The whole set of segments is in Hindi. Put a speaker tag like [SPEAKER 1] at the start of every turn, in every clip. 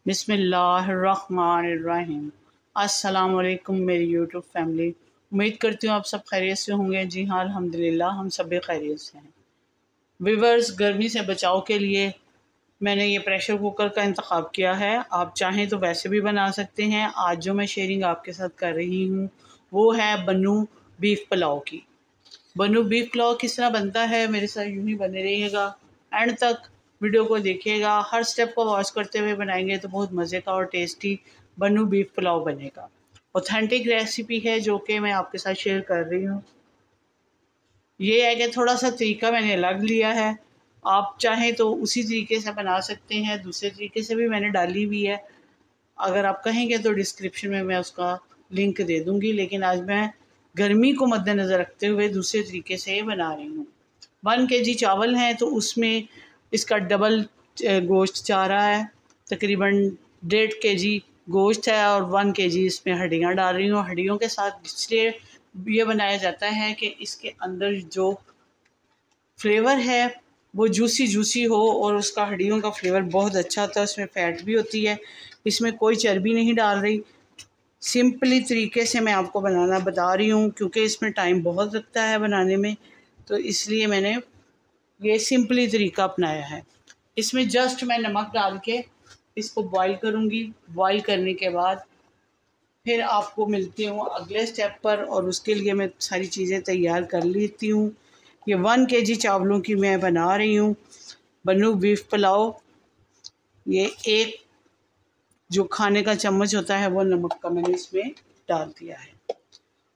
[SPEAKER 1] बिस्मिल्लाहिर्रहमानिर्रहीम। अस्सलाम वालेकुम मेरी यूट्यूब फैमिली। उम्मीद करती हूँ आप सब खैरियत से होंगे। जी हाँ, अल्हम्दुलिल्लाह हम सब भी खैरियत से हैं। व्यूअर्स, गर्मी से बचाव के लिए मैंने ये प्रेशर कुकर का इंतखाब किया है। आप चाहें तो वैसे भी बना सकते हैं। आज जो मैं शेयरिंग आपके साथ कर रही हूँ वो है बन्नू बीफ पुलाव की। बन्नू बीफ पुलाव किस तरह बनता है, मेरे साथ यूँ ही बने रहिएगा, एंड तक वीडियो को देखिएगा। हर स्टेप को वॉच करते हुए बनाएंगे तो बहुत मज़े का और टेस्टी बन्नू बीफ पुलाव बनेगा। ऑथेंटिक रेसिपी है जो कि मैं आपके साथ शेयर कर रही हूँ। ये है कि थोड़ा सा तरीका मैंने अलग लिया है। आप चाहें तो उसी तरीके से बना सकते हैं, दूसरे तरीके से भी मैंने डाली हुई है। अगर आप कहेंगे तो डिस्क्रिप्शन में मैं उसका लिंक दे दूँगी, लेकिन आज मैं गर्मी को मद्देनज़र रखते हुए दूसरे तरीके से बना रही हूँ। 1 kg चावल हैं तो उसमें इसका डबल गोश्त जा रहा है। तकरीबन 1.5 kg गोश्त है और 1 kg इसमें हड्डियाँ डाल रही हूँ। हड्डियों के साथ इसलिए ये बनाया जाता है कि इसके अंदर जो फ्लेवर है वो जूसी हो और उसका हड्डियों का फ्लेवर बहुत अच्छा होता है। उसमें फ़ैट भी होती है। इसमें कोई चर्बी नहीं डाल रही। सिंपली तरीके से मैं आपको बनाना बता रही हूँ क्योंकि इसमें टाइम बहुत लगता है बनाने में, तो इसलिए मैंने ये सिंपली तरीका अपनाया है। इसमें जस्ट मैं नमक डाल के इसको बॉईल करूँगी। बॉईल करने के बाद फिर आपको मिलती हूँ अगले स्टेप पर, और उसके लिए मैं सारी चीज़ें तैयार कर लेती हूँ। ये 1 kg चावलों की मैं बना रही हूँ बन्नू बीफ पुलाव। ये एक जो खाने का चम्मच होता है वो नमक का मैंने इसमें डाल दिया है।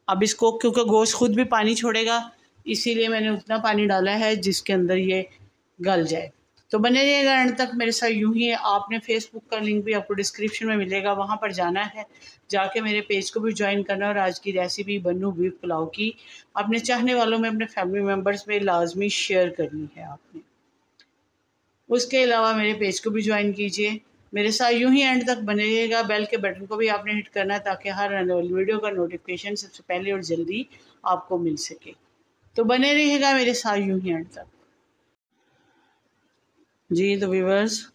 [SPEAKER 1] अब इसको, क्योंकि गोश्त खुद भी पानी छोड़ेगा, इसीलिए मैंने उतना पानी डाला है जिसके अंदर ये गल जाए। तो बने रहिएगा एंड तक मेरे साथ। यूँ ही आपने फेसबुक का लिंक भी आपको डिस्क्रिप्शन में मिलेगा, वहाँ पर जाना है, जाके मेरे पेज को भी ज्वाइन करना और आज की रेसिपी बन्नू बीफ पुलाव की अपने चाहने वालों में, अपने फैमिली मेम्बर्स में लाजमी शेयर करनी है आपने। उसके अलावा मेरे पेज को भी ज्वाइन कीजिए। मेरे साथ यूँ ही एंड तक बने रहिएगा। बेल के बटन को भी आपने हिट करना है ताकि हर आने वाली वीडियो का नोटिफिकेशन सबसे पहले और जल्दी आपको मिल सके। तो बने रहिएगा मेरे साथ यूँ ही एंड तक। जी तो व्यूअर्स,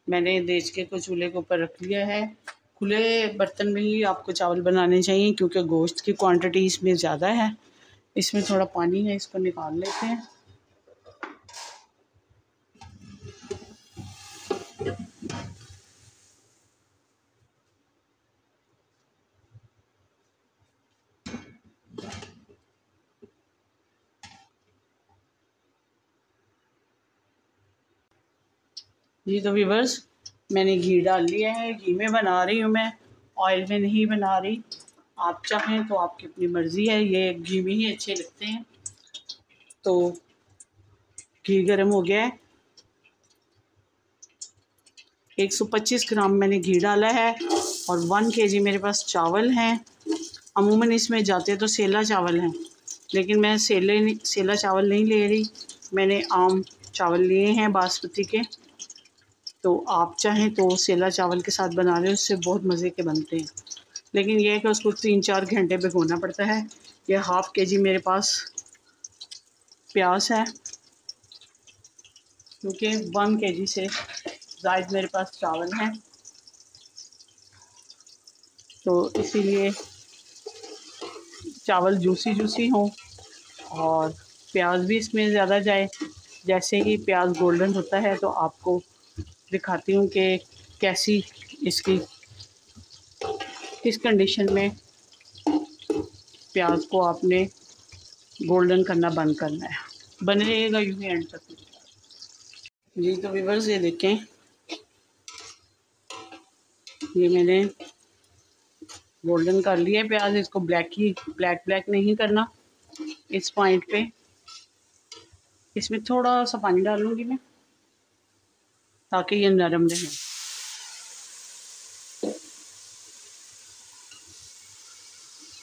[SPEAKER 1] मैंने देचके को चूल्हे के ऊपर रख लिया है। खुले बर्तन में ही आपको चावल बनाने चाहिए क्योंकि गोश्त की क्वांटिटी इसमें ज़्यादा है। इसमें थोड़ा पानी है, इसको निकाल लेते हैं। जी तो व्यूअर्स, मैंने घी डाल लिया है। घी में बना रही हूँ मैं, ऑयल में नहीं बना रही। आप चाहें तो आपकी अपनी मर्ज़ी है, ये घी में ही अच्छे लगते हैं। तो घी गर्म हो गया है। 125 ग्राम मैंने घी डाला है और 1 kg मेरे पास चावल हैं। अमूमन इसमें जाते तो सेला चावल हैं, लेकिन मैं सेला चावल नहीं ले रही। मैंने आम चावल लिए हैं बासमती के। तो आप चाहें तो सेला चावल के साथ बना लें, उससे बहुत मज़े के बनते हैं। लेकिन यह है कि उसको 3-4 घंटे भिगोना पड़ता है। यह 1/2 kg मेरे पास प्याज है क्योंकि 1 kg से ज़ायद मेरे पास चावल हैं, तो इसीलिए चावल जूसी हों और प्याज भी इसमें ज़्यादा जाए। जैसे ही प्याज गोल्डन होता है तो आपको दिखाती हूँ कि कैसी इसकी किस कंडीशन में प्याज को आपने गोल्डन करना बंद करना है। बने रहिएगा यूँ ही एंड तक। जी तो व्यूअर्स, ये देखें, ये मैंने गोल्डन कर लिया प्याज। इसको ब्लैक नहीं करना। इस पॉइंट पे इसमें थोड़ा सा पानी डालूंगी मैं ताकि ये नरम रहे।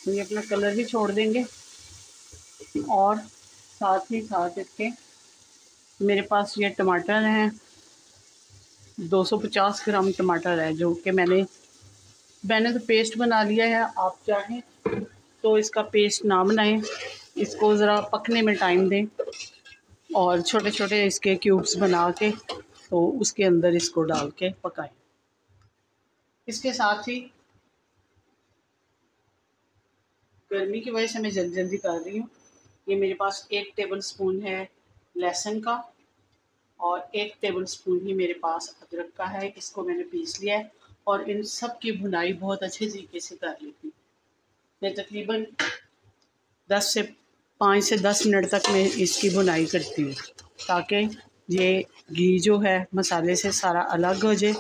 [SPEAKER 1] तो ये अपना कलर भी छोड़ देंगे और साथ ही साथ इसके मेरे पास ये टमाटर हैं, 250 ग्राम टमाटर है जो कि मैंने तो पेस्ट बना लिया है। आप चाहें तो इसका पेस्ट ना बनाएं, इसको ज़रा पकने में टाइम दें और छोटे छोटे इसके क्यूब्स बना के तो उसके अंदर इसको डाल के पकाएं। इसके साथ ही गर्मी की वजह से मैं जल्दी जल्दी कर रही हूँ। ये मेरे पास 1 टेबल स्पून है लहसुन का और 1 टेबल स्पून ही मेरे पास अदरक का है। इसको मैंने पीस लिया है और इन सब की भुनाई बहुत अच्छे तरीके से कर लेती हूँ। मैं तकरीबन 5 से 10 मिनट तक मैं इसकी भुनाई करती हूँ ताकि ये घी जो है मसाले से सारा अलग हो जाए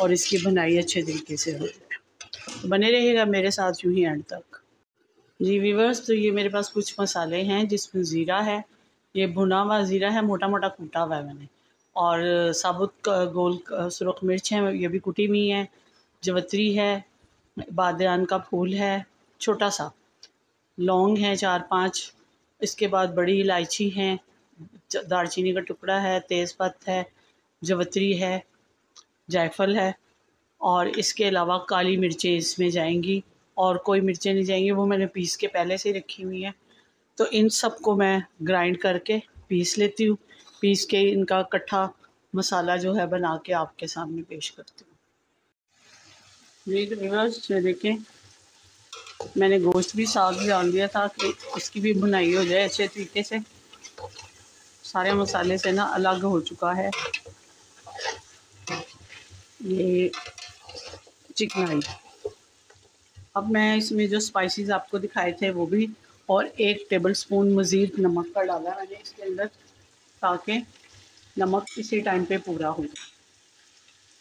[SPEAKER 1] और इसकी भुनाई अच्छे तरीके से हो जाए। तो बने रहिएगा मेरे साथ यूँ ही एंड तक। जी व्यूअर्स, तो ये मेरे पास कुछ मसाले हैं जिसमें ज़ीरा है, ये भुना हुआ ज़ीरा है, मोटा मोटा कूटा हुआ है मैंने, और साबुत गोल सुरख मिर्च है, ये भी कुटी हुई है, जवतरी है, बादन का फूल है छोटा सा, लौंग है 4-5, इसके बाद बड़ी इलायची है, दालचीनी का टुकड़ा है, तेज़पत्ता है, जवतरी है, जायफल है, और इसके अलावा काली मिर्चें इसमें जाएंगी और कोई मिर्चें नहीं जाएंगी, वो मैंने पीस के पहले से रखी हुई हैं। तो इन सब को मैं ग्राइंड करके पीस लेती हूँ। पीस के इनका इकट्ठा मसाला जो है बना के आपके सामने पेश करती हूँ। ये तो व्यूअर्स, ये देखें, मैंने गोश्त भी साग भी डाल दिया था कि इसकी भी भुनाई हो जाए अच्छे तरीके से। सारे मसाले से ना अलग हो चुका है ये चिकनाई। अब मैं इसमें जो स्पाइसेस आपको दिखाए थे वो भी, और 1 टेबल स्पून मज़ीद नमक का डाला मैंने इसके अंदर ताकि नमक इसी टाइम पे पूरा हो जाए।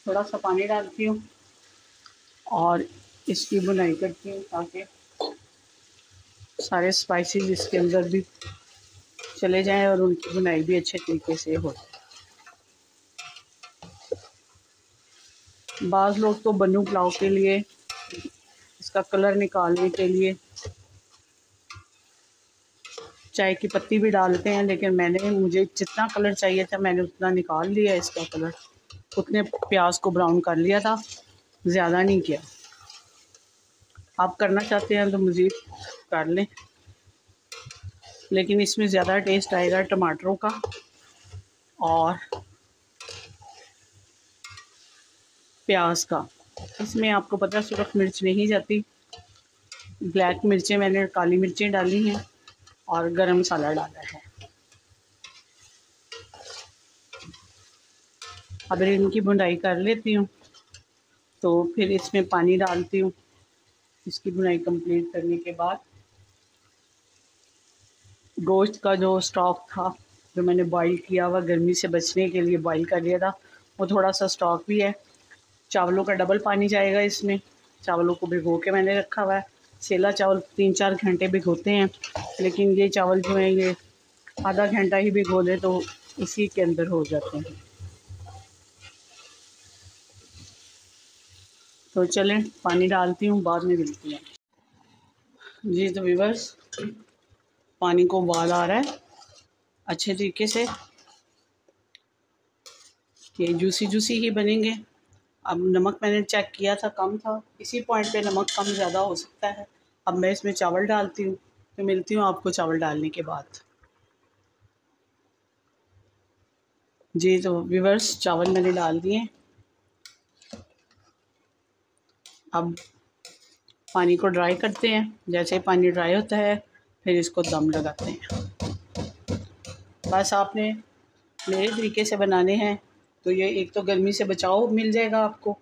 [SPEAKER 1] थोड़ा सा पानी डालती हूँ और इसकी भुनाई करती हूँ ताकि सारे स्पाइसेस इसके अंदर भी चले जाएं और उनकी भुनाई भी अच्छे तरीके से हो। बाज़ लोग तो बन्नू पुलाव के लिए, इसका कलर निकालने के लिए चाय की पत्ती भी डालते हैं, लेकिन मुझे जितना कलर चाहिए था मैंने उतना निकाल लिया इसका कलर, उतने प्याज को ब्राउन कर लिया था, ज़्यादा नहीं किया। आप करना चाहते हैं तो मज़ीद कर लें, लेकिन इसमें ज़्यादा टेस्ट आएगा टमाटरों का, और प्याज का। इसमें आपको पता है सुरख मिर्च नहीं जाती, ब्लैक मिर्चें मैंने काली मिर्चें डाली हैं और गरम मसाला डाला है। अब इनकी भुनाई कर लेती हूँ तो फिर इसमें पानी डालती हूँ। इसकी भुनाई कंप्लीट करने के बाद गोश्त का जो स्टॉक था जो मैंने बॉईल किया हुआ, गर्मी से बचने के लिए बॉईल कर लिया था, वो थोड़ा सा स्टॉक भी है। चावलों का डबल पानी जाएगा इसमें। चावलों को भिगो के मैंने रखा हुआ है। सेला चावल 3-4 घंटे भिगोते हैं, लेकिन ये चावल जो हैं ये आधा घंटा ही भिगो दें तो इसी के अंदर हो जाते हैं। तो चलें पानी डालती हूँ, बाद में मिलती हैं। जी तो व्यूअर्स, पानी को उबाल आ रहा है अच्छे तरीके से, ये जूसी जूसी ही बनेंगे। अब नमक मैंने चेक किया था कम था, इसी पॉइंट पे नमक कम ज़्यादा हो सकता है। अब मैं इसमें चावल डालती हूँ, तो मिलती हूँ आपको चावल डालने के बाद। जी तो व्यूअर्स, चावल मैंने डाल दिए। अब पानी को ड्राई करते हैं। जैसे ही पानी ड्राई होता है फिर इसको दम लगाते हैं। बस आपने मेरे तरीके से बनाने हैं तो ये एक तो गर्मी से बचाव मिल जाएगा आपको,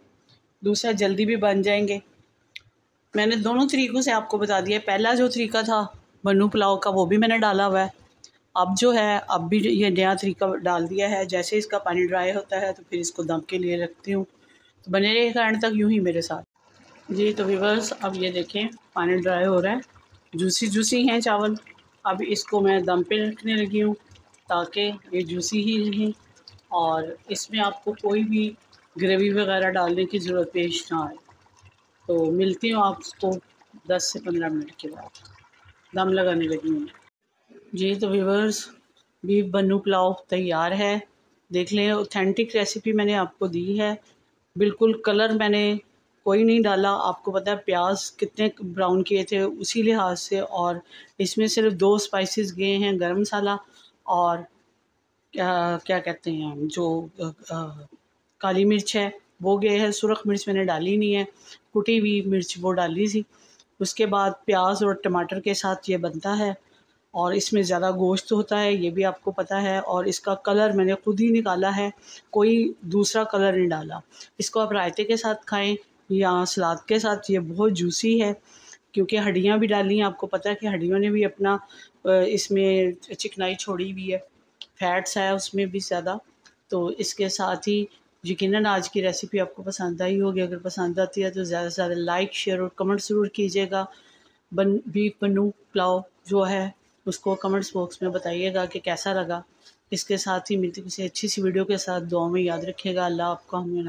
[SPEAKER 1] दूसरा जल्दी भी बन जाएंगे। मैंने दोनों तरीक़ों से आपको बता दिया। पहला जो तरीका था बन्नू पुलाव का वो भी मैंने डाला हुआ है। अब जो है अब भी ये नया तरीका डाल दिया है। जैसे इसका पानी ड्राई होता है तो फिर इसको दम के लिए रखती हूँ। तो बने रहिएगा एंड तक यूँ ही मेरे साथ। जी तो व्यूअर्स, अब ये देखें पानी ड्राई हो रहा है, जूसी जूसी हैं चावल। अब इसको मैं दम पे रखने लगी हूँ ताकि ये जूसी ही रहें और इसमें आपको कोई भी ग्रेवी वगैरह डालने की ज़रूरत पेश ना आए। तो मिलती हूँ आपको 10 से 15 मिनट के बाद। दम लगाने लगी हूँ। जी तो व्यूअर्स, बीफ बन्नू पुलाव तैयार है। देख लें, ऑथेंटिक रेसिपी मैंने आपको दी है। बिल्कुल कलर मैंने कोई नहीं डाला। आपको पता है प्याज कितने ब्राउन किए थे उसी लिहाज से, और इसमें सिर्फ 2 स्पाइसेस गए हैं, गरम मसाला और क्या क्या कहते हैं जो काली मिर्च है वो गए हैं। सुरख मिर्च मैंने डाली नहीं है, कुटी हुई मिर्च वो डाली थी। उसके बाद प्याज और टमाटर के साथ ये बनता है और इसमें ज़्यादा गोश्त होता है, ये भी आपको पता है। और इसका कलर मैंने खुद ही निकाला है, कोई दूसरा कलर नहीं डाला। इसको आप रायते के साथ खाएं या सलाद के साथ। ये बहुत जूसी है क्योंकि हड्डियाँ भी डाली हैं। आपको पता है कि हड्डियों ने भी अपना इसमें चिकनाई छोड़ी हुई है, फैट्स है उसमें भी ज़्यादा। तो इसके साथ ही यकीनन आज की रेसिपी आपको पसंद आई होगी। अगर पसंद आती है तो ज़्यादा से ज़्यादा लाइक, शेयर और कमेंट ज़रूर कीजिएगा। बीफ पन्नू पुलाव जो है उसको कमेंट्स बॉक्स में बताइएगा कि कैसा लगा। इसके साथ ही मिलती किसी अच्छी सी वीडियो के साथ। दुआ में याद रखिएगा। अल्लाह आपका हमें